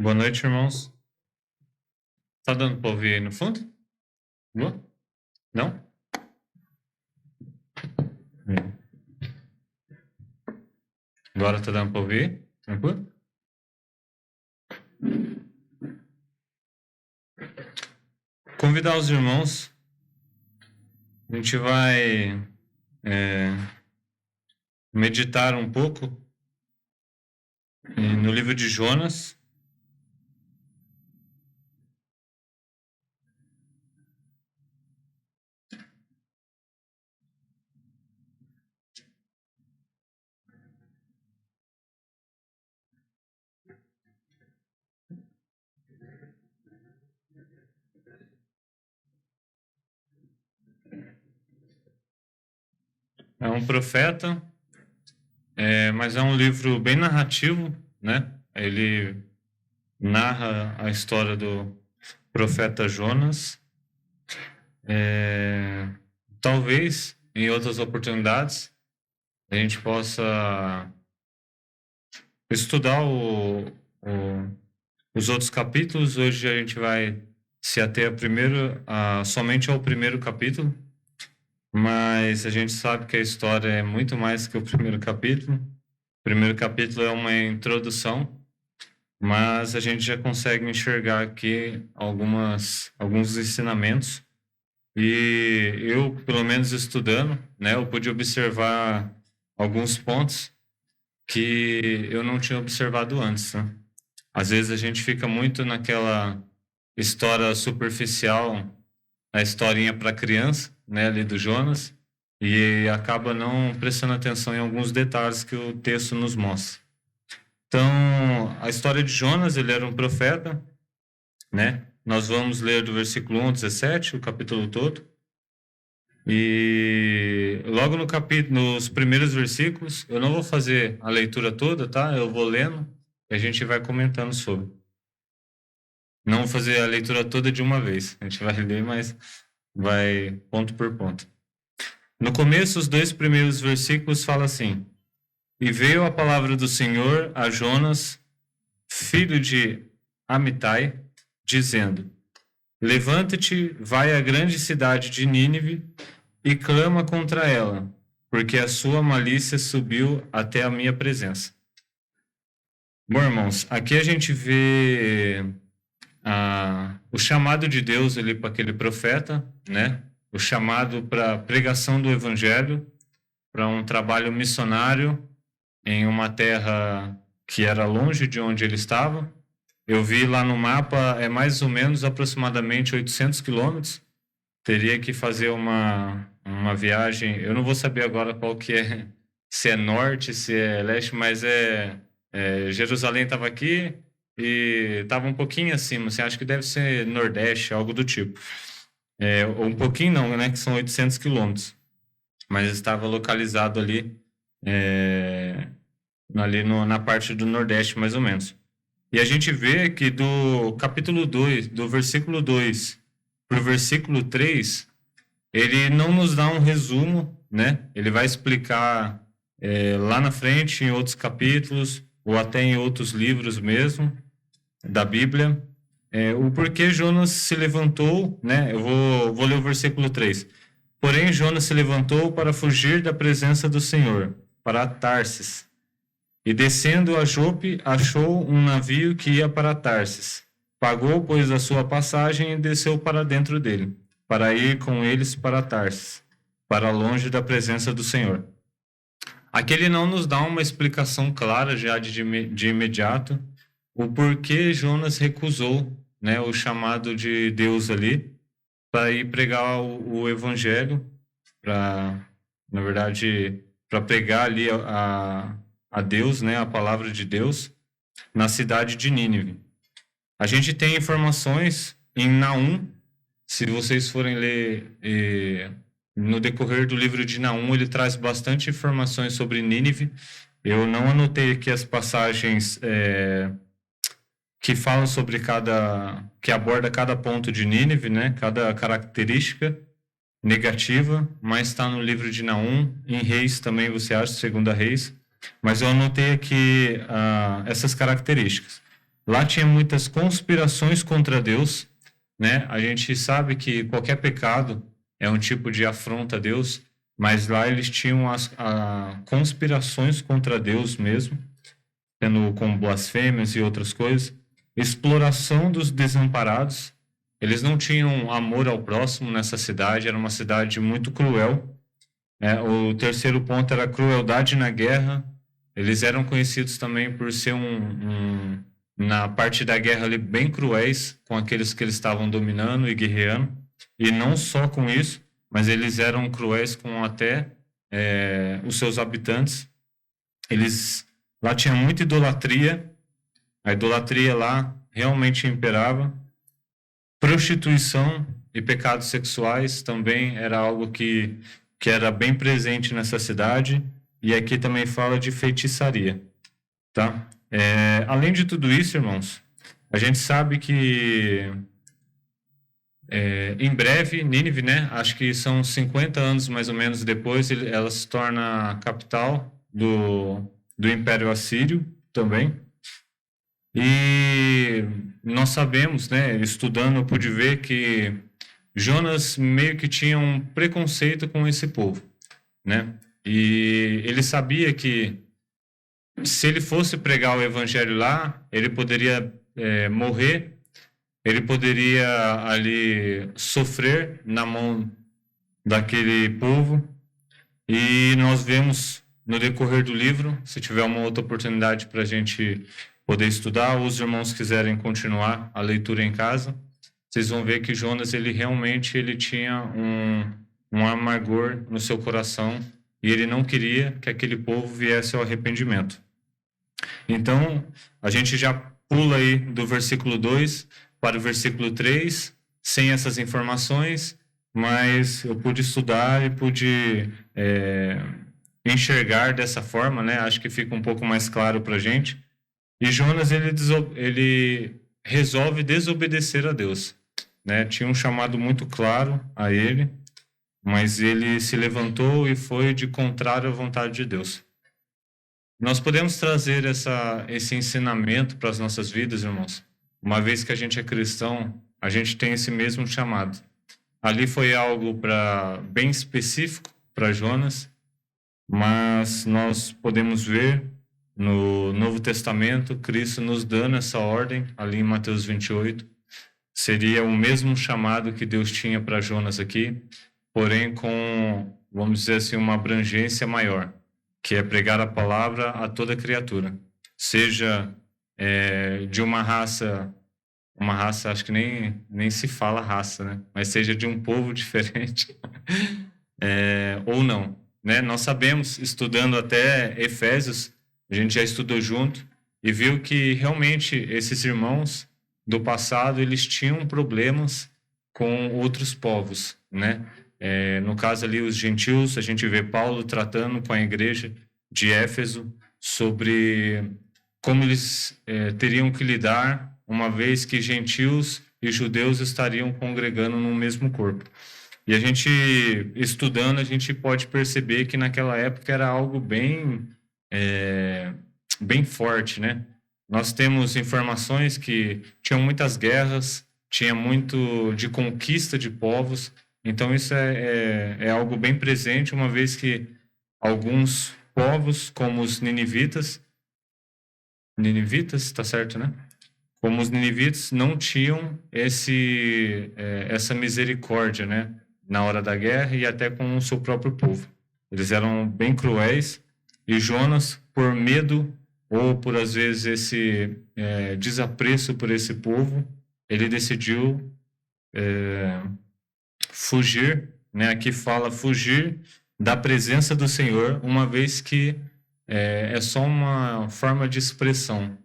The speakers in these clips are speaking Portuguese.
Boa noite, irmãos. Tá dando para ouvir aí no fundo? Boa? Não? Agora tá dando para ouvir? Tranquilo? Convidar os irmãos. A gente vai meditar um pouco no livro de Jonas. É um profeta, mas é um livro bem narrativo, né? Ele narra a história do profeta Jonas. Talvez, em outras oportunidades, a gente possa estudar os outros capítulos. Hoje a gente vai se ater somente ao primeiro capítulo, mas a gente sabe que a história é muito mais que o primeiro capítulo. O primeiro capítulo é uma introdução, mas a gente já consegue enxergar aqui alguns ensinamentos. E eu, pelo menos estudando, né, eu pude observar alguns pontos que eu não tinha observado antes, né? Às vezes a gente fica muito naquela história superficial, a historinha para criança, né, ali do Jonas, e acaba não prestando atenção em alguns detalhes que o texto nos mostra. Então, a história de Jonas, ele era um profeta, né? Nós vamos ler do versículo 1 ao 17, o capítulo todo. E logo nos primeiros versículos, eu não vou fazer a leitura toda, tá? Eu vou lendo e a gente vai comentando sobre. Não vou fazer a leitura toda de uma vez. A gente vai ler, mas vai ponto por ponto. No começo, os 2 primeiros versículos falam assim: E veio a palavra do Senhor a Jonas, filho de Amitai, dizendo: Levanta-te, vai à grande cidade de Nínive e clama contra ela, porque a sua malícia subiu até a minha presença. Bom, irmãos, aqui a gente vê o chamado de Deus ali para aquele profeta, né? O chamado para pregação do evangelho, para um trabalho missionário em uma terra que era longe de onde ele estava. Eu vi lá no mapa, é mais ou menos aproximadamente 800 quilômetros. Teria que fazer uma viagem, eu não vou saber agora qual que é, se é norte, se é leste, mas Jerusalém estava aqui e estava um pouquinho acima, assim, acho que deve ser nordeste, algo do tipo. Ou um pouquinho não, né, que são 800 quilômetros, mas estava localizado ali, na parte do nordeste, mais ou menos. E a gente vê que do capítulo 2, do versículo 2 para o versículo 3, ele não nos dá um resumo, né? Ele vai explicar lá na frente, em outros capítulos, ou até em outros livros mesmo, da Bíblia, o porquê Jonas se levantou, né? Eu vou ler o versículo 3. Porém, Jonas se levantou para fugir da presença do Senhor, para Tarsis. E descendo a Jope, achou um navio que ia para Tarsis. Pagou, pois, a sua passagem e desceu para dentro dele, para ir com eles para Tarsis, para longe da presença do Senhor. Aqui ele não nos dá uma explicação clara já de imediato o porquê Jonas recusou, né, o chamado de Deus ali para ir pregar o evangelho, na verdade, para pregar ali a Deus, né, a palavra de Deus, na cidade de Nínive. A gente tem informações em Naum, se vocês forem ler no decorrer do livro de Naum, ele traz bastante informações sobre Nínive. Eu não anotei aqui as passagens que falam sobre que aborda cada ponto de Nínive, né, cada característica negativa, mas está no livro de Naum, em Reis também você acha, Segunda Reis, mas eu anotei aqui essas características. Lá tinha muitas conspirações contra Deus, né? A gente sabe que qualquer pecado é um tipo de afronta a Deus, mas lá eles tinham as conspirações contra Deus mesmo, tendo como blasfêmias e outras coisas. Exploração dos desamparados. Eles não tinham amor ao próximo nessa cidade, era uma cidade muito cruel. O terceiro ponto era crueldade na guerra. Eles eram conhecidos também por ser na parte da guerra ali, bem cruéis com aqueles que eles estavam dominando e guerreando. E não só com isso, mas eles eram cruéis com até os seus habitantes. Lá tinha muita idolatria. A idolatria lá realmente imperava. Prostituição e pecados sexuais também era algo que era bem presente nessa cidade. E aqui também fala de feitiçaria, tá? Além de tudo isso, irmãos, a gente sabe que em breve, Nínive, né? Acho que são 50 anos mais ou menos depois, ela se torna a capital do Império Assírio também. E nós sabemos, né? Estudando, eu pude ver que Jonas meio que tinha um preconceito com esse povo, né? E ele sabia que se ele fosse pregar o evangelho lá, ele poderia morrer, ele poderia ali sofrer na mão daquele povo. E nós vemos no decorrer do livro, se tiver uma outra oportunidade para a gente poder estudar, ou os irmãos quiserem continuar a leitura em casa, vocês vão ver que Jonas, ele realmente tinha um amargor no seu coração e ele não queria que aquele povo viesse ao arrependimento. Então, a gente já pula aí do versículo 2 para o versículo 3, sem essas informações, mas eu pude estudar e pude enxergar dessa forma, né? Acho que fica um pouco mais claro para a gente. E Jonas, ele resolve desobedecer a Deus, né? Tinha um chamado muito claro a ele, mas ele se levantou e foi de contrário à vontade de Deus. Nós podemos trazer esse ensinamento para as nossas vidas, irmãos. Uma vez que a gente é cristão, a gente tem esse mesmo chamado. Ali foi algo bem específico para Jonas, mas nós podemos ver no Novo Testamento, Cristo nos dando essa ordem, ali em Mateus 28. Seria o mesmo chamado que Deus tinha para Jonas aqui, porém com, vamos dizer assim, uma abrangência maior, que é pregar a palavra a toda criatura, seja de uma raça, acho que nem se fala raça, né? Mas seja de um povo diferente, ou não, né? Nós sabemos, estudando até Efésios, a gente já estudou junto e viu que realmente esses irmãos do passado, eles tinham problemas com outros povos, né? No caso ali, os gentios, a gente vê Paulo tratando com a igreja de Éfeso sobre como eles teriam que lidar, uma vez que gentios e judeus estariam congregando no mesmo corpo. E a gente, estudando, a gente pode perceber que naquela época era algo bem forte, né? Nós temos informações que tinham muitas guerras, tinha muito de conquista de povos, então isso é algo bem presente, uma vez que alguns povos, como os ninivitas, tá certo, né? Como os ninivitas não tinham essa misericórdia, né? Na hora da guerra e até com o seu próprio povo. Eles eram bem cruéis e Jonas, por medo ou por, às vezes, esse desapreço por esse povo, ele decidiu fugir, né? Aqui fala fugir da presença do Senhor, uma vez que é só uma forma de expressão,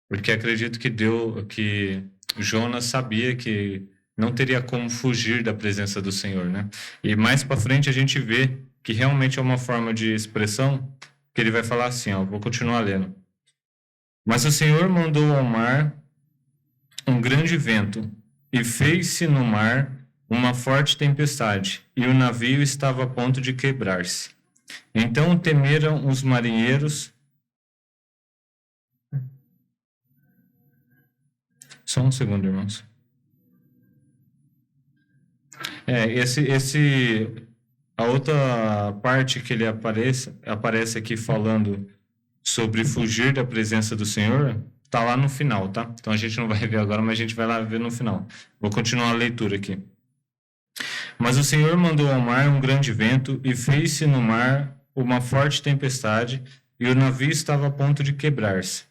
porque acredito que Jonas sabia que não teria como fugir da presença do Senhor, né? E mais para frente a gente vê que realmente é uma forma de expressão, que ele vai falar assim, ó, vou continuar lendo. Mas o Senhor mandou ao mar um grande vento e fez-se no mar uma forte tempestade, e o navio estava a ponto de quebrar-se. Então temeram os marinheiros Só um segundo, irmãos. A outra parte que ele aparece aqui falando sobre fugir da presença do Senhor, está lá no final, tá? Então a gente não vai ver agora, mas a gente vai lá ver no final. Vou continuar a leitura aqui. Mas o Senhor mandou ao mar um grande vento e fez-se no mar uma forte tempestade e o navio estava a ponto de quebrar-se.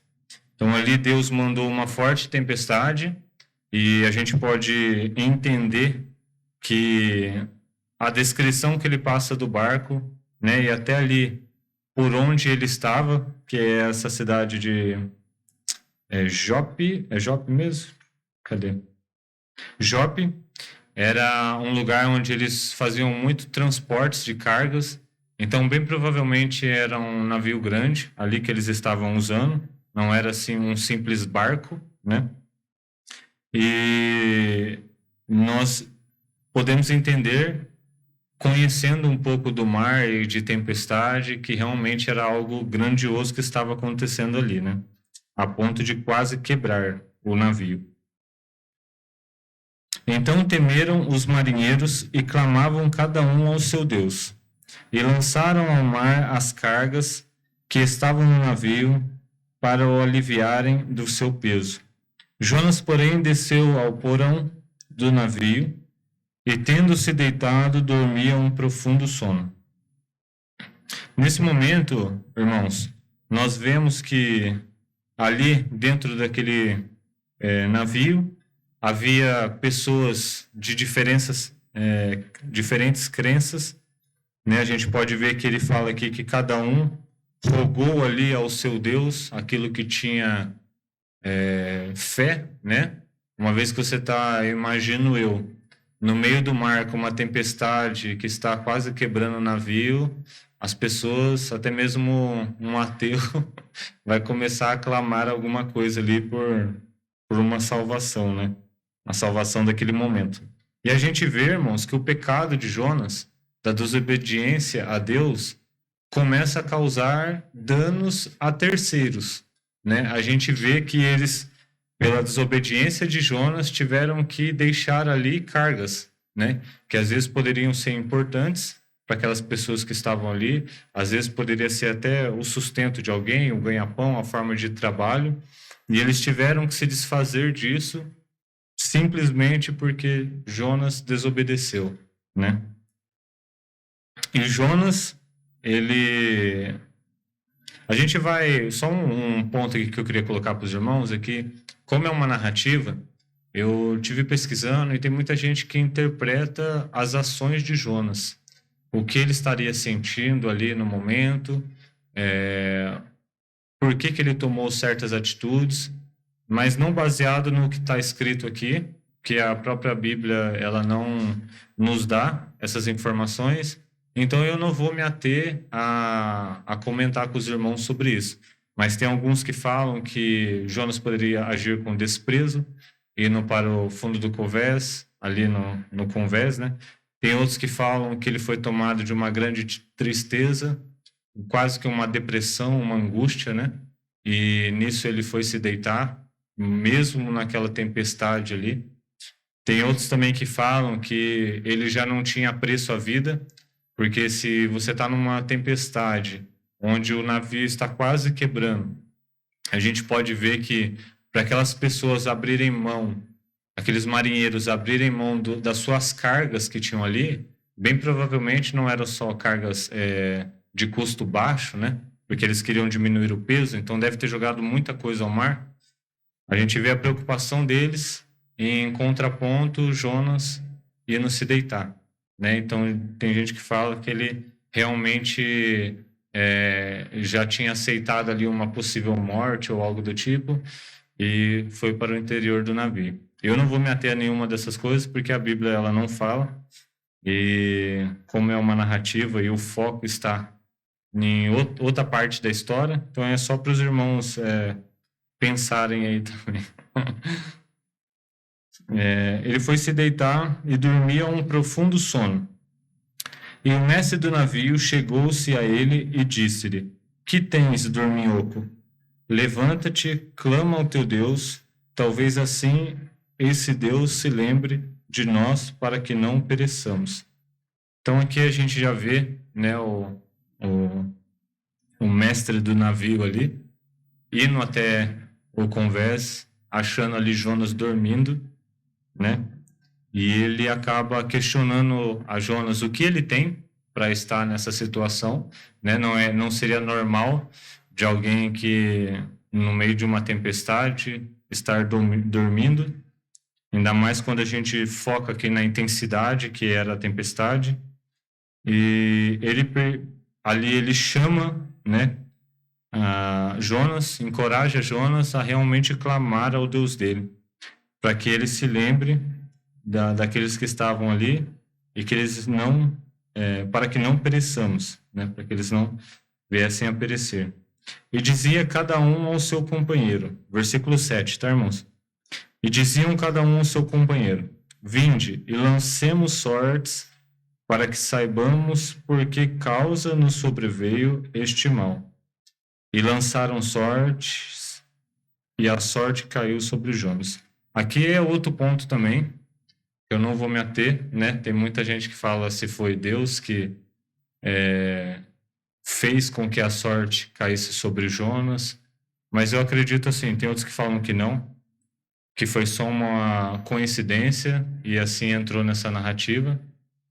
Então ali Deus mandou uma forte tempestade e a gente pode entender que a descrição que ele passa do barco, né, e até ali por onde ele estava, que é essa cidade de Jope, é Jope mesmo? Cadê? Jope era um lugar onde eles faziam muito transportes de cargas, então bem provavelmente era um navio grande ali que eles estavam usando, não era assim um simples barco, né? E nós podemos entender, conhecendo um pouco do mar e de tempestade, que realmente era algo grandioso que estava acontecendo ali, né? A ponto de quase quebrar o navio. Então temeram os marinheiros e clamavam cada um ao seu Deus, e lançaram ao mar as cargas que estavam no navio para o aliviarem do seu peso. Jonas, porém, desceu ao porão do navio e, tendo-se deitado, dormia um profundo sono. Nesse momento, irmãos, nós vemos que ali dentro daquele navio havia pessoas de diferentes crenças, né? A gente pode ver que ele fala aqui que cada um rogou ali ao seu Deus aquilo que tinha fé, né? Uma vez que você está, imagino eu, no meio do mar com uma tempestade que está quase quebrando o navio, as pessoas, até mesmo um ateu, vai começar a clamar alguma coisa ali por uma salvação, né? A salvação daquele momento. E a gente vê, irmãos, que o pecado de Jonas, da desobediência a Deus, começa a causar danos a terceiros, né? A gente vê que eles, pela desobediência de Jonas, tiveram que deixar ali cargas, né? Que às vezes poderiam ser importantes para aquelas pessoas que estavam ali, às vezes poderia ser até o sustento de alguém, o ganha-pão, a forma de trabalho, e eles tiveram que se desfazer disso simplesmente porque Jonas desobedeceu, né? E Jonas, a gente vai... Só um ponto aqui que eu queria colocar para os irmãos é que, como é uma narrativa, eu tive pesquisando e tem muita gente que interpreta as ações de Jonas. O que ele estaria sentindo ali no momento, por que ele tomou certas atitudes, mas não baseado no que está escrito aqui, que a própria Bíblia ela não nos dá essas informações. Então eu não vou me ater a comentar com os irmãos sobre isso. Mas tem alguns que falam que Jonas poderia agir com desprezo, indo para o fundo do convés, ali no convés, né? Tem outros que falam que ele foi tomado de uma grande tristeza, quase que uma depressão, uma angústia, né? E nisso ele foi se deitar, mesmo naquela tempestade ali. Tem outros também que falam que ele já não tinha apreço à vida, porque se você está numa tempestade, onde o navio está quase quebrando, a gente pode ver que para aquelas pessoas abrirem mão, aqueles marinheiros abrirem mão das suas cargas que tinham ali, bem provavelmente não eram só cargas de custo baixo, né? Porque eles queriam diminuir o peso, então deve ter jogado muita coisa ao mar. A gente vê a preocupação deles em contraponto, Jonas indo se deitar, né? Então tem gente que fala que ele realmente já tinha aceitado ali uma possível morte ou algo do tipo e foi para o interior do navio. Eu não vou me ater a nenhuma dessas coisas porque a Bíblia ela não fala, e como é uma narrativa e o foco está em outra parte da história, então é só para os irmãos pensarem aí também. Ele foi se deitar e dormia um profundo sono. E o mestre do navio chegou-se a ele e disse-lhe: Que tens, dorminhoco? Levanta-te, clama ao teu Deus, talvez assim esse Deus se lembre de nós para que não pereçamos. Então aqui a gente já vê, né, o mestre do navio ali, indo até o convés, achando ali Jonas dormindo, né? E ele acaba questionando a Jonas o que ele tem para estar nessa situação, né? Não seria normal de alguém que no meio de uma tempestade estar dormindo, ainda mais quando a gente foca aqui na intensidade que era a tempestade. E ali ele chama, né, Jonas, encoraja Jonas a realmente clamar ao Deus dele, para que ele se lembre daqueles que estavam ali e que eles não, para que não pereçamos, né, para que eles não viessem a perecer. E dizia cada um ao seu companheiro, versículo 7, tá, irmãos? E diziam cada um ao seu companheiro: Vinde e lancemos sortes, para que saibamos por que causa nos sobreveio este mal. E lançaram sortes, e a sorte caiu sobre Jonas. Aqui é outro ponto também, eu não vou me ater, né? Tem muita gente que fala se foi Deus que fez com que a sorte caísse sobre Jonas, mas eu acredito assim, tem outros que falam que não, que foi só uma coincidência e assim entrou nessa narrativa.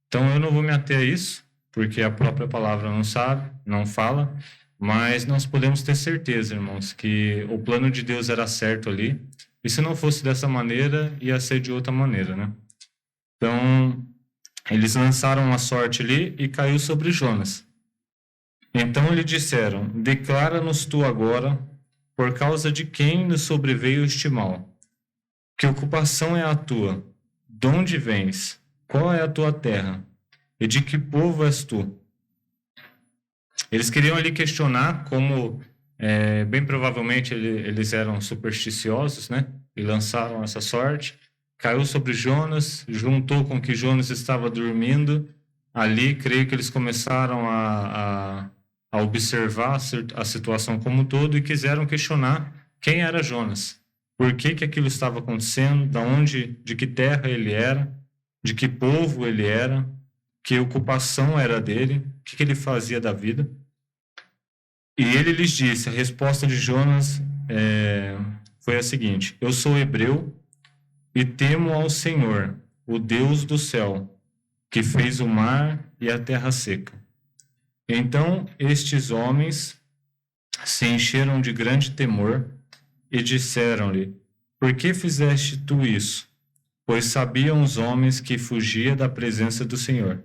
Então eu não vou me ater a isso, porque a própria palavra não sabe, não fala, mas nós podemos ter certeza, irmãos, que o plano de Deus era certo ali, e se não fosse dessa maneira, ia ser de outra maneira, né? Então, eles lançaram a sorte ali e caiu sobre Jonas. Então lhe disseram: Declara-nos tu agora, por causa de quem nos sobreveio este mal. Que ocupação é a tua? De onde vens? Qual é a tua terra? E de que povo és tu? Eles queriam ali questionar como, bem provavelmente, eles eram supersticiosos, né? E lançaram essa sorte. Caiu sobre Jonas, juntou com que Jonas estava dormindo. Ali, creio que eles começaram a observar a situação como um todo e quiseram questionar quem era Jonas. Por que aquilo estava acontecendo? De que terra ele era? De que povo ele era? Que ocupação era dele? O que ele fazia da vida? E ele lhes disse, a resposta de Jonas foi a seguinte: Eu sou hebreu e temo ao Senhor, o Deus do céu, que fez o mar e a terra seca. Então estes homens se encheram de grande temor e disseram-lhe: Por que fizeste tu isso? Pois sabiam os homens que fugia da presença do Senhor,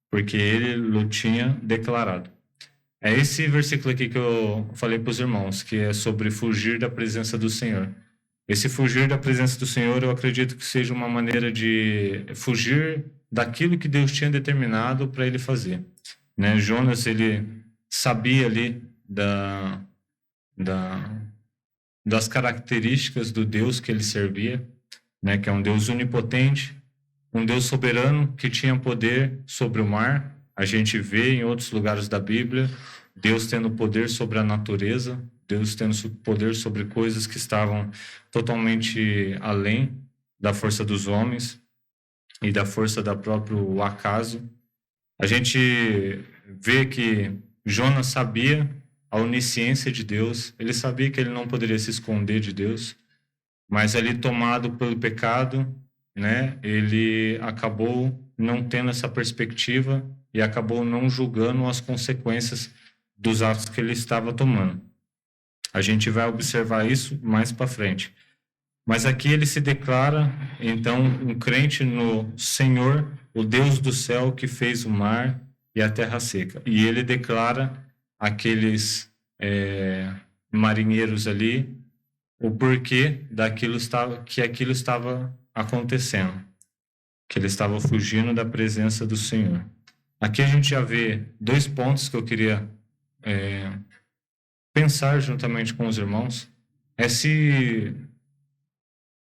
porque ele lhe tinha declarado. É esse versículo aqui que eu falei para os irmãos, que é sobre fugir da presença do Senhor. Esse fugir da presença do Senhor, eu acredito que seja uma maneira de fugir daquilo que Deus tinha determinado para ele fazer. Né? Jonas, ele sabia ali das características do Deus que ele servia, né? Que é um Deus onipotente, um Deus soberano que tinha poder sobre o mar. A gente vê em outros lugares da Bíblia Deus tendo poder sobre a natureza, Deus tendo poder sobre coisas que estavam totalmente além da força dos homens e da força do próprio acaso. A gente vê que Jonas sabia a onisciência de Deus, ele sabia que ele não poderia se esconder de Deus, mas ali tomado pelo pecado, né, ele acabou não tendo essa perspectiva e acabou não julgando as consequências dos atos que ele estava tomando. A gente vai observar isso mais para frente. Mas aqui ele se declara, então, um crente no Senhor, o Deus do céu que fez o mar e a terra seca. E ele declara aqueles marinheiros ali o porquê que aquilo estava acontecendo, que ele estava fugindo da presença do Senhor. Aqui a gente já vê dois pontos que eu queria pensar juntamente com os irmãos. Se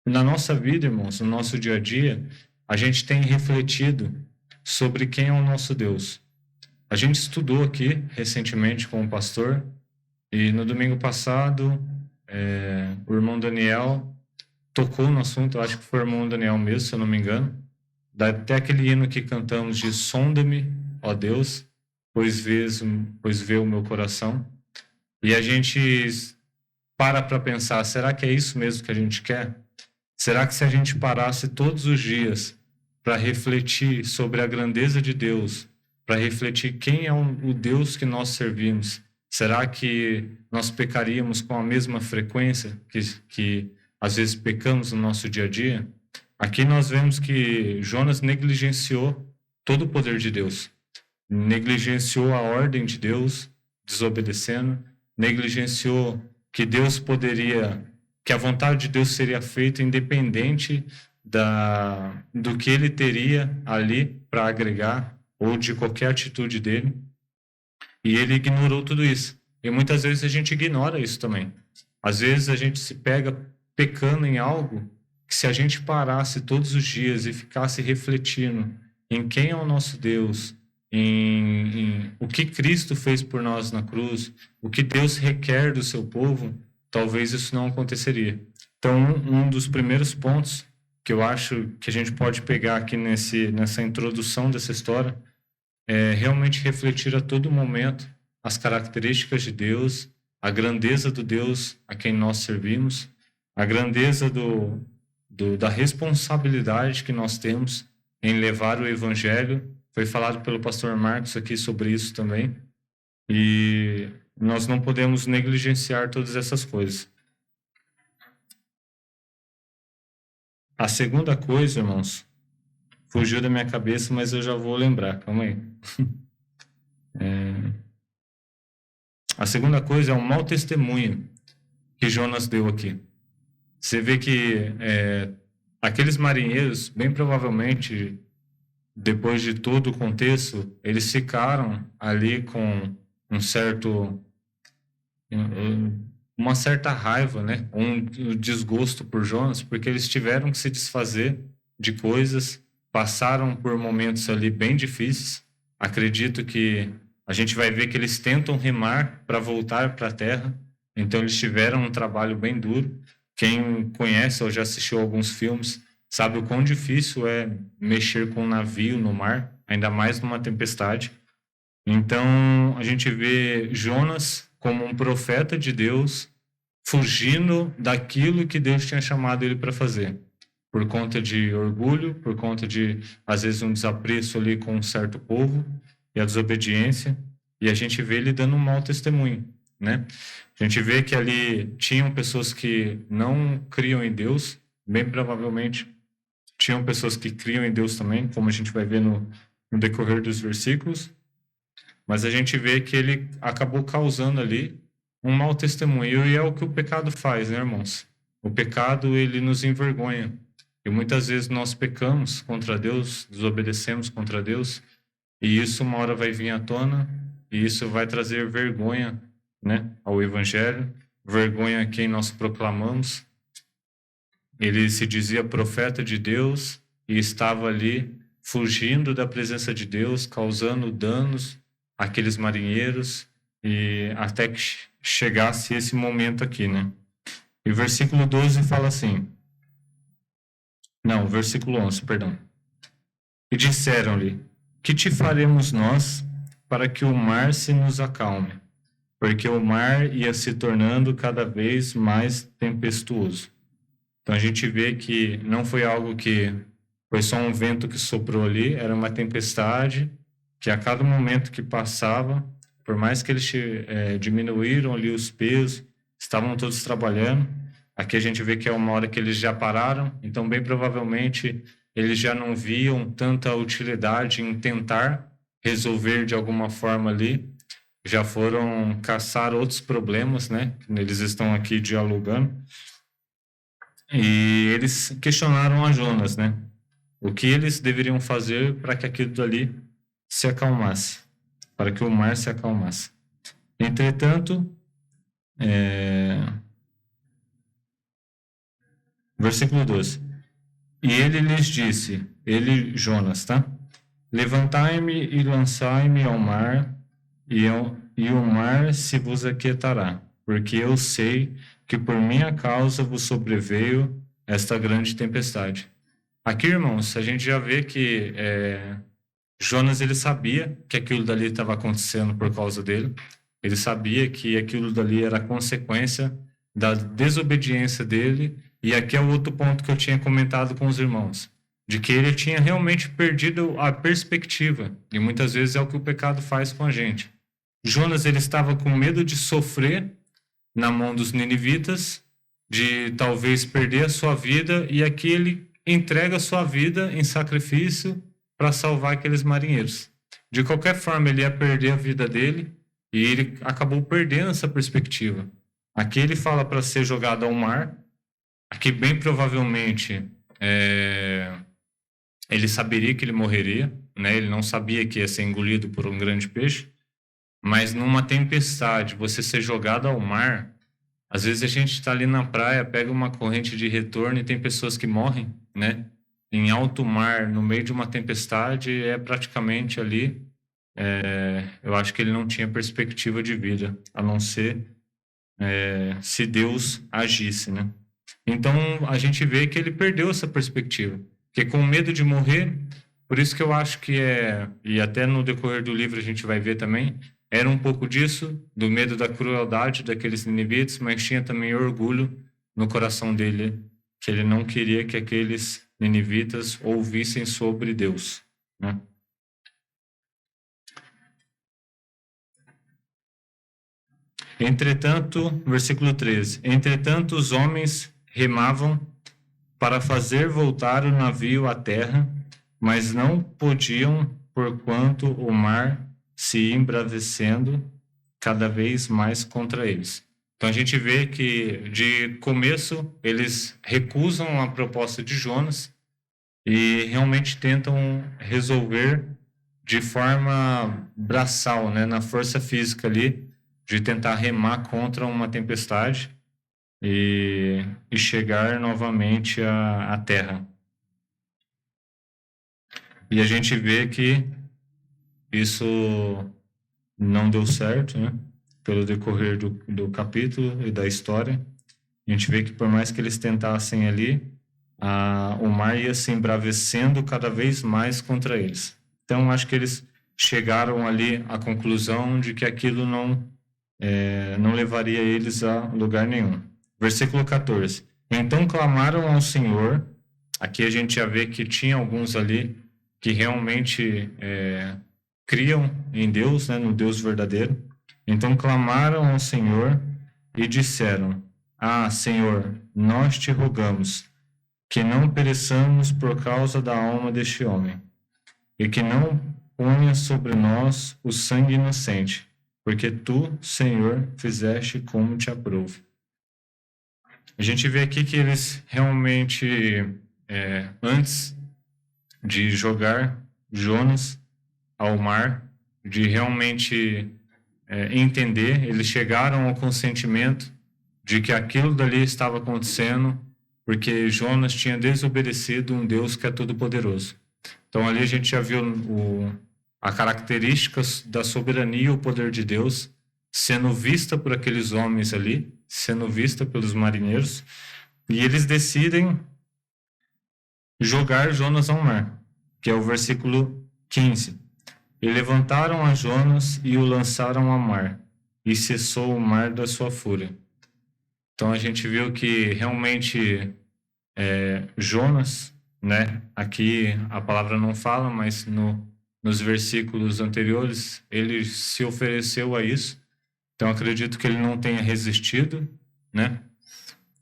na nossa vida, irmãos, no nosso dia a dia, a gente tem refletido sobre quem é o nosso Deus. A gente estudou aqui recentemente com o pastor e no domingo passado o irmão Daniel tocou no assunto, eu acho que foi o irmão Daniel mesmo, se eu não me engano. Dá até aquele hino que cantamos de sonda-me, ó Deus, pois vê o meu coração. E a gente para pensar, será que é isso mesmo que a gente quer? Será que se a gente parasse todos os dias para refletir sobre a grandeza de Deus, para refletir quem é o Deus que nós servimos, será que nós pecaríamos com a mesma frequência que às vezes pecamos no nosso dia a dia? Aqui nós vemos que Jonas negligenciou todo o poder de Deus, negligenciou a ordem de Deus, desobedecendo, negligenciou que Deus poderia, que a vontade de Deus seria feita independente do que ele teria ali para agregar ou de qualquer atitude dele. E ele ignorou tudo isso. E muitas vezes a gente ignora isso também. Às vezes a gente se pega pecando em algo que, se a gente parasse todos os dias e ficasse refletindo em quem é o nosso Deus, em o que Cristo fez por nós na cruz, o que Deus requer do seu povo, talvez isso não aconteceria. Então, um dos primeiros pontos que eu acho que a gente pode pegar aqui nessa introdução dessa história é realmente refletir a todo momento as características de Deus, a grandeza do Deus a quem nós servimos, a grandeza da responsabilidade que nós temos em levar o Evangelho. Foi falado pelo pastor Marcos aqui sobre isso também. E nós não podemos negligenciar todas essas coisas. A segunda coisa, irmãos, fugiu da minha cabeça, mas eu já vou lembrar. Calma aí. A segunda coisa é o mau testemunho que Jonas deu aqui. Você vê que aqueles marinheiros, bem provavelmente, depois de todo o contexto, eles ficaram ali com uma certa raiva, né? Um desgosto por Jonas, porque eles tiveram que se desfazer de coisas, passaram por momentos ali bem difíceis. Acredito que a gente vai ver que eles tentam remar para voltar para a terra, então eles tiveram um trabalho bem duro. Quem conhece ou já assistiu alguns filmes sabe o quão difícil é mexer com um navio no mar, ainda mais numa tempestade. Então, a gente vê Jonas como um profeta de Deus, fugindo daquilo que Deus tinha chamado ele para fazer, por conta de orgulho, por conta de, às vezes, um desapreço ali com um certo povo e a desobediência, e a gente vê ele dando um mau testemunho, né? A gente vê que ali tinham pessoas que não criam em Deus, bem provavelmente tinham pessoas que criam em Deus também, como a gente vai ver no decorrer dos versículos, mas a gente vê que ele acabou causando ali um mau testemunho, e é o que o pecado faz, né, irmãos? O pecado, ele nos envergonha, e muitas vezes nós pecamos contra Deus, desobedecemos contra Deus, e isso uma hora vai vir à tona, e isso vai trazer vergonha, né, ao Evangelho, vergonha a quem nós proclamamos. Ele se dizia profeta de Deus e estava ali fugindo da presença de Deus, causando danos àqueles marinheiros, e até que chegasse esse momento aqui, né? E o versículo 12 fala assim... Não, versículo 11, perdão. E disseram-lhe: que te faremos nós para que o mar se nos acalme? Porque o mar ia se tornando cada vez mais tempestuoso. Então a gente vê que não foi algo que foi só um vento que soprou ali, era uma tempestade que a cada momento que passava, por mais que eles diminuíram ali os pesos, estavam todos trabalhando. Aqui a gente vê que é uma hora que eles já pararam, então bem provavelmente eles já não viam tanta utilidade em tentar resolver de alguma forma ali, já foram caçar outros problemas, né? Eles estão aqui dialogando. E eles questionaram a Jonas, né? O que eles deveriam fazer para que aquilo ali se acalmasse, para que o mar se acalmasse. Entretanto, versículo 12. E ele lhes disse, ele, Jonas, tá? Levantai-me e lançai-me ao mar, e o mar se vos aquietará, porque eu sei que por minha causa vos sobreveio esta grande tempestade. Aqui, irmãos, a gente já vê que Jonas, ele sabia que aquilo dali estava acontecendo por causa dele. Ele sabia que aquilo dali era consequência da desobediência dele. E aqui é o outro ponto que eu tinha comentado com os irmãos, de que ele tinha realmente perdido a perspectiva. E muitas vezes é o que o pecado faz com a gente. Jonas, ele estava com medo de sofrer na mão dos ninivitas, de talvez perder a sua vida, e aqui ele entrega a sua vida em sacrifício para salvar aqueles marinheiros. De qualquer forma, ele ia perder a vida dele, e ele acabou perdendo essa perspectiva. Aqui ele fala para ser jogado ao mar. Aqui, bem provavelmente, ele saberia que ele morreria, né? Ele não sabia que ia ser engolido por um grande peixe. Mas numa tempestade, você ser jogado ao mar, às vezes a gente está ali na praia, pega uma corrente de retorno e tem pessoas que morrem, né? Em alto mar, no meio de uma tempestade, é praticamente ali. Eu acho que ele não tinha perspectiva de vida, a não ser se Deus agisse, né? Então a gente vê que ele perdeu essa perspectiva, porque com medo de morrer, por isso que eu acho que e até no decorrer do livro a gente vai ver também, era um pouco disso, do medo da crueldade daqueles ninivitas, mas tinha também orgulho no coração dele, que ele não queria que aqueles ninivitas ouvissem sobre Deus, né? Entretanto, versículo 13, entretanto os homens remavam para fazer voltar o navio à terra, mas não podiam, porquanto o mar se embravecendo cada vez mais contra eles. Então a gente vê que de começo eles recusam a proposta de Jonas e realmente tentam resolver de forma braçal, né, na força física ali, de tentar remar contra uma tempestade e chegar novamente à terra. E a gente vê que isso não deu certo, né? Pelo decorrer do capítulo e da história. A gente vê que por mais que eles tentassem ali, o mar ia se embravecendo cada vez mais contra eles. Então, acho que eles chegaram ali à conclusão de que aquilo não levaria eles a lugar nenhum. Versículo 14. Então clamaram ao Senhor. Aqui a gente já vê que tinha alguns ali que realmente criam em Deus, né, no Deus verdadeiro. Então clamaram ao Senhor e disseram: Senhor, nós te rogamos que não pereçamos por causa da alma deste homem, e que não ponha sobre nós o sangue inocente, porque tu, Senhor, fizeste como te aprouve. A gente vê aqui que eles realmente, antes de jogar Jonas ao mar, de realmente entender, eles chegaram ao consentimento de que aquilo dali estava acontecendo porque Jonas tinha desobedecido um Deus que é todo-poderoso. Então ali a gente já viu a característica da soberania e o poder de Deus sendo vista por aqueles homens ali, sendo vista pelos marinheiros, e eles decidem jogar Jonas ao mar, que é o versículo 15. E levantaram a Jonas e o lançaram ao mar, e cessou o mar da sua fúria. Então a gente viu que realmente Jonas, né? Aqui a palavra não fala, mas nos versículos anteriores ele se ofereceu a isso. Então acredito que ele não tenha resistido, né?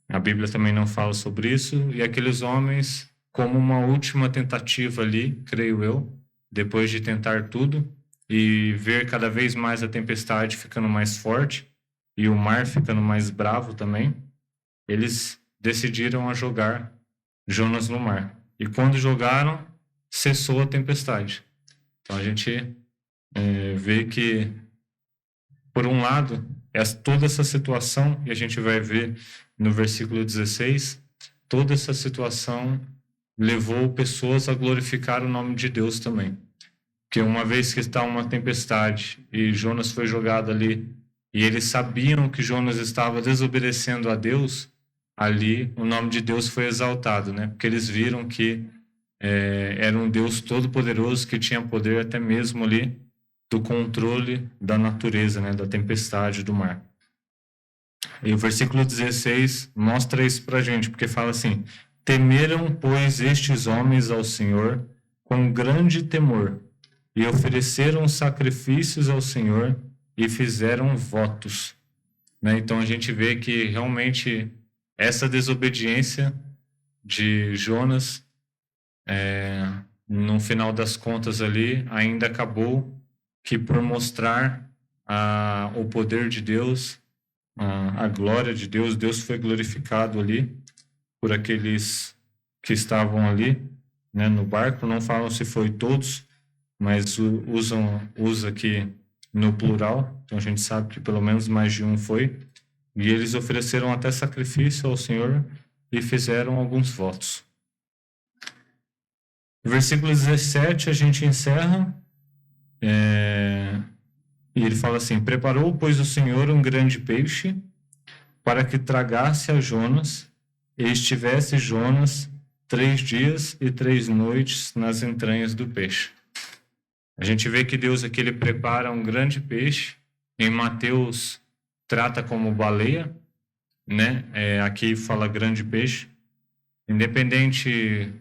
A Bíblia também não fala sobre isso. E aqueles homens, como uma última tentativa ali, creio eu, depois de tentar tudo e ver cada vez mais a tempestade ficando mais forte e o mar ficando mais bravo também, eles decidiram a jogar Jonas no mar. E quando jogaram, cessou a tempestade. Então a gente vê que, por um lado, toda essa situação, e a gente vai ver no versículo 16, toda essa situação levou pessoas a glorificar o nome de Deus também. Porque uma vez que está uma tempestade e Jonas foi jogado ali, e eles sabiam que Jonas estava desobedecendo a Deus, ali o nome de Deus foi exaltado, né? Porque eles viram que era um Deus todo-poderoso que tinha poder até mesmo ali do controle da natureza, né? Da tempestade, do mar. E o versículo 16 mostra isso pra gente, porque fala assim: temeram, pois, estes homens ao Senhor com grande temor, e ofereceram sacrifícios ao Senhor e fizeram votos. Né? Então a gente vê que realmente essa desobediência de Jonas, no final das contas ali, ainda acabou que por mostrar o poder de Deus, a glória de Deus, Deus foi glorificado ali por aqueles que estavam ali, né, no barco. Não falam se foi todos, mas usa aqui no plural, então a gente sabe que pelo menos mais de um foi. E eles ofereceram até sacrifício ao Senhor e fizeram alguns votos. No versículo 17 a gente encerra, e ele fala assim: preparou, pois, o Senhor um grande peixe para que tragasse a Jonas, e estivesse Jonas 3 dias e 3 noites nas entranhas do peixe. A gente vê que Deus aqui ele prepara um grande peixe. Em Mateus trata como baleia, né? Aqui fala grande peixe. Independente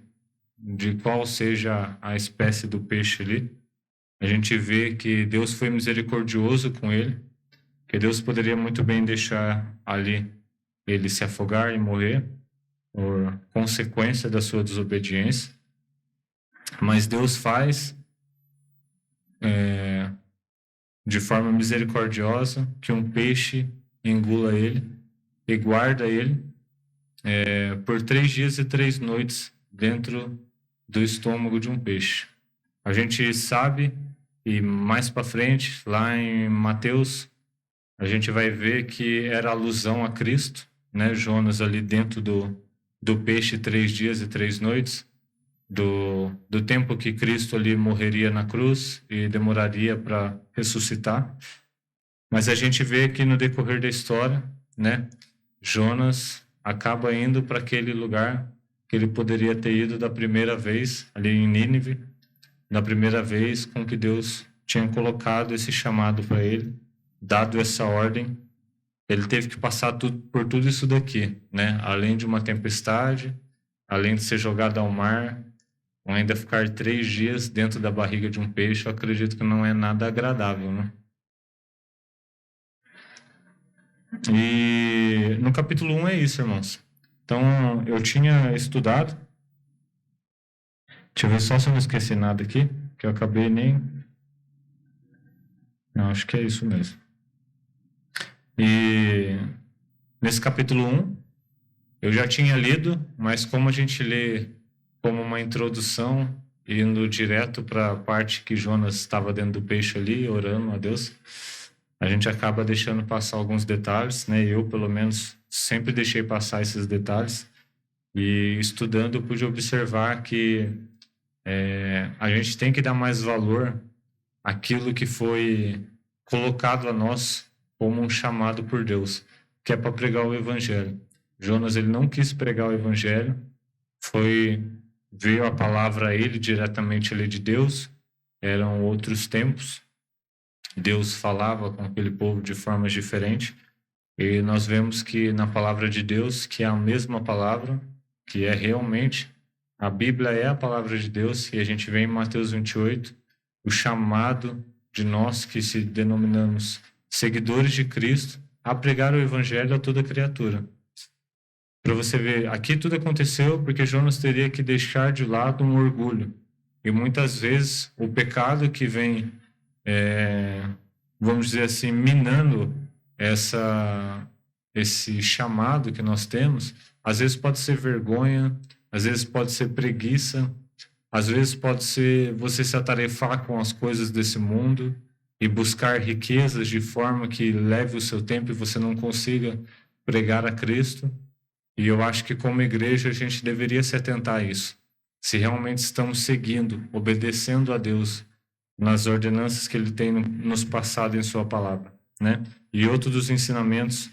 de qual seja a espécie do peixe ali, a gente vê que Deus foi misericordioso com ele, que Deus poderia muito bem deixar ali ele se afogar e morrer por consequência da sua desobediência. Mas Deus faz de forma misericordiosa que um peixe engula ele e guarda ele por 3 dias e 3 noites dentro do estômago de um peixe. A gente sabe, e mais para frente, lá em Mateus, a gente vai ver que era alusão a Cristo, né? Jonas ali dentro do peixe 3 dias e 3 noites, do tempo que Cristo ali morreria na cruz e demoraria para ressuscitar. Mas a gente vê que no decorrer da história, né, Jonas acaba indo para aquele lugar que ele poderia ter ido da primeira vez, ali em Nínive, da primeira vez com que Deus tinha colocado esse chamado para ele, dado essa ordem. Ele teve que passar por tudo isso daqui, né? Além de uma tempestade, além de ser jogado ao mar, ainda ficar 3 dias dentro da barriga de um peixe, eu acredito que não é nada agradável, né? E no capítulo 1 é isso, irmãos. Então, eu tinha estudado. Deixa eu ver só se eu não esqueci nada aqui, que eu acabei nem... Não, acho que é isso mesmo. E nesse capítulo 1, eu já tinha lido, mas como a gente lê como uma introdução, indo direto para a parte que Jonas estava dentro do peixe ali, orando a Deus, a gente acaba deixando passar alguns detalhes, né? Eu, pelo menos, sempre deixei passar esses detalhes. E estudando, eu pude observar que a gente tem que dar mais valor àquilo que foi colocado a nós como um chamado por Deus, que é para pregar o evangelho. Jonas, ele não quis pregar o evangelho, veio a palavra a ele diretamente ali de Deus, eram outros tempos, Deus falava com aquele povo de formas diferentes, e nós vemos que na palavra de Deus, que é a mesma palavra, que é realmente, a Bíblia é a palavra de Deus, e a gente vê em Mateus 28, o chamado de nós que se denominamos seguidores de Cristo, a pregar o evangelho a toda criatura. Para você ver, aqui tudo aconteceu porque Jonas teria que deixar de lado um orgulho. E muitas vezes o pecado que vem, vamos dizer assim, minando esse chamado que nós temos, às vezes pode ser vergonha, às vezes pode ser preguiça, às vezes pode ser você se atarefar com as coisas desse mundo e buscar riquezas de forma que leve o seu tempo e você não consiga pregar a Cristo. E eu acho que como igreja a gente deveria se atentar a isso. Se realmente estamos seguindo, obedecendo a Deus nas ordenanças que Ele tem nos passado em Sua palavra, né? E outro dos ensinamentos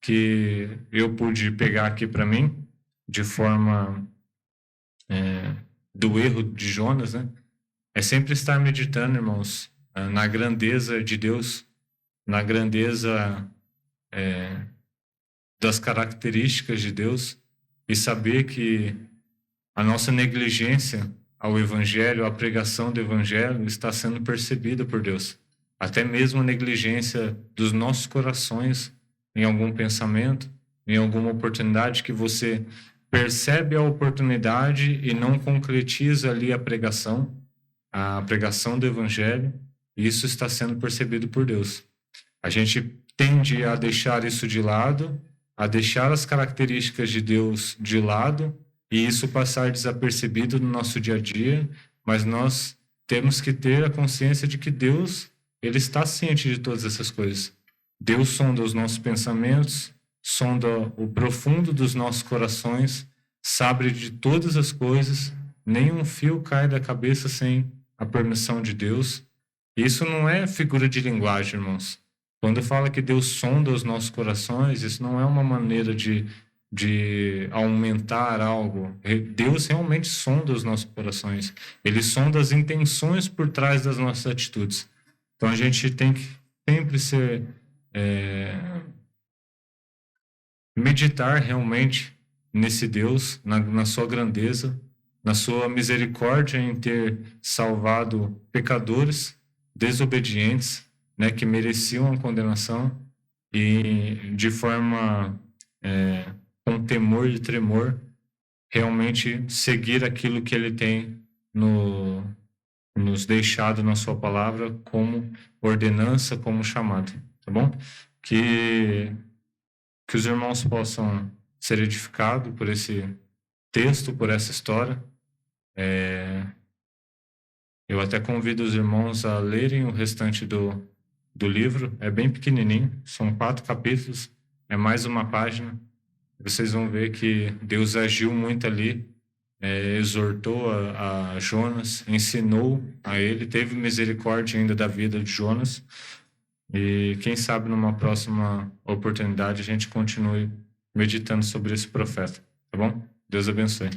que eu pude pegar aqui para mim, de forma do erro de Jonas, né? É sempre estar meditando, irmãos, na grandeza de Deus, na grandeza das características de Deus, e saber que a nossa negligência ao Evangelho, à pregação do Evangelho, está sendo percebida por Deus. Até mesmo a negligência dos nossos corações em algum pensamento, em alguma oportunidade que você percebe a oportunidade e não concretiza ali a pregação do Evangelho, e isso está sendo percebido por Deus. A gente tende a deixar isso de lado, a deixar as características de Deus de lado, e isso passar desapercebido no nosso dia a dia, mas nós temos que ter a consciência de que Deus, ele está ciente de todas essas coisas. Deus sonda os nossos pensamentos, sonda o profundo dos nossos corações, sabe de todas as coisas, nenhum fio cai da cabeça sem a permissão de Deus. Isso não é figura de linguagem, irmãos. Quando fala que Deus sonda os nossos corações, isso não é uma maneira de aumentar algo. Deus realmente sonda os nossos corações. Ele sonda as intenções por trás das nossas atitudes. Então a gente tem que sempre meditar realmente nesse Deus, na sua grandeza, na sua misericórdia em ter salvado pecadores desobedientes, né, que mereciam a condenação, e de forma com temor e tremor, realmente seguir aquilo que ele tem nos deixado na sua palavra como ordenança, como chamado, tá bom? Que os irmãos possam ser edificados por esse texto, por essa história. Eu até convido os irmãos a lerem o restante do livro. É bem pequenininho, são 4 capítulos, é mais uma página. Vocês vão ver que Deus agiu muito ali, exortou a Jonas, ensinou a ele, teve misericórdia ainda da vida de Jonas. E quem sabe numa próxima oportunidade a gente continue meditando sobre esse profeta, tá bom? Deus abençoe.